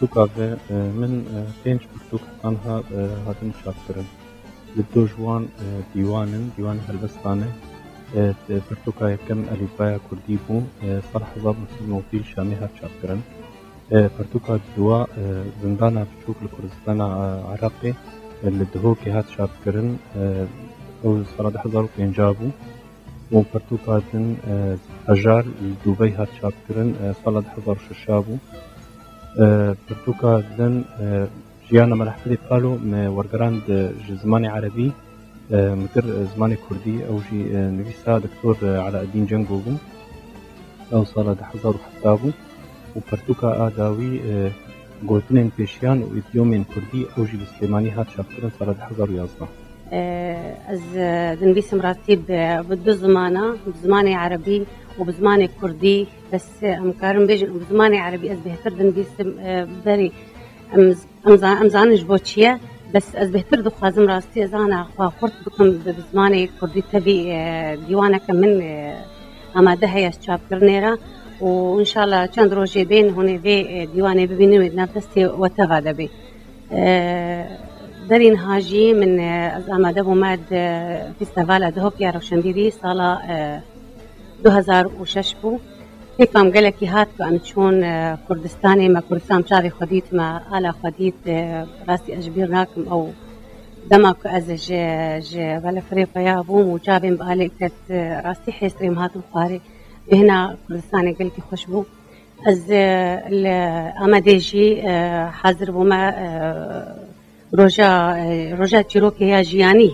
برتوكا من بينج برتوكا تنها هاتن شاكرن لدو جوان ديوان هلبستانه برتوكا يكم أليفايا كردي بو صالح حزاب مسلم وفيل شامي هات شاكرن برتوكا دوا زندانا بشوك لكردستان عراقي لدهوكي هات شاكرن أو صالح حزاب بينجابو وبرتوكا دن هجار لدوبي هات شاكرن صالح حزاب ششابو برتوكا دن جيانا مرحبتي قالوا ورقراند زماني عربي متر زماني كردي أو جي نبيسا دكتور علاء الدين جنقوبو أو صالة حزار وحسابو وبرتوكا آداوي قوتنين بيشيان وإديومين كردي أو جي بسليماني هات شابترن صالة حزار ويازنا از دنبيس مراتي بدو بزماني عربي وبزماني كردي بس أمكارم بيجن بزماني عربي از بهتر دنبيس بري أمزانش بوشية بس از بهتر دخوازم راستي از أنا خورت بكم بزماني كردي تبي ديوانا كمن آماده هي شاب كرنيرا وإن شاء الله چند روزي بين هون في ديواني ببينو نفسي وتغادا بي درين هاجي من از آماده بومد فيستيفال دهوك يا روشنبيري صالة 2006 بو هيك عم قالك هات كأن تشون كردستاني ما كردستان شاري خديت ما آلا خديت راسي أجبير راكم أو دمك از بلا فريقة يا أبو وجابين بقالي كت راسي حيس ريم هات الخاري هنا كردستاني قالك خوشبو از الأماديجي حاضر بوما رجا تيروكي يا جياني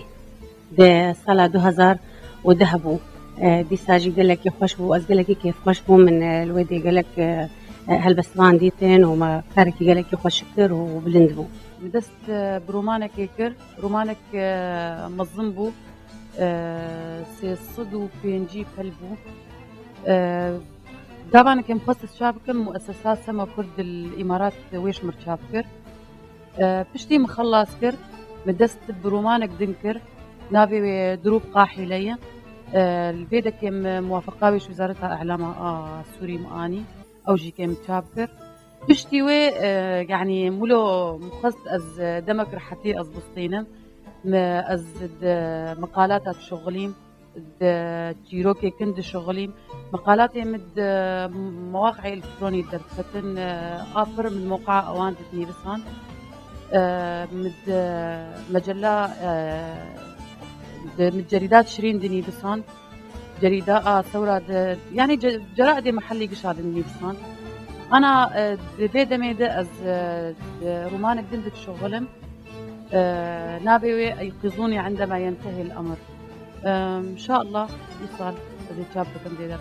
بسنة 2000 وذهبوا ديساجي قال لك خوشبو از قال لك كيف خوشبو من الوادي قال لك هالبسمان ديتين وما كاركي قال لك خوشكر وبلندبو بدست برومانك يكر رومانك مظنبو صدو بينجي قلبو طبعا كان مخصص شابكر مؤسسات سما كرد الامارات ويش مرشابكر بشتي مخلص كر مدست برومانك دنكر نابي دروب قاحي ليا الفيدا كم موافقة ويش وزارة اعلام سوري ماني او جي كم شابكر بشتي وي يعني مولو مخصص از دمك رحتي از بسطينم از مقالات شغليم جيروكي كند شغليم مقالاتي مد مواقع الكتروني درفتن افر من موقع اوان نيرسان مد مجلة من جريدات شيرين دي نيرسان جريدة ثورة يعني جرائد محلي قشاد نيرسان انا بيدا ميدا از رومانك دندك شغلم نابي يقظوني عندما ينتهي الامر ان شاء الله يصل هذه الشابة كم دي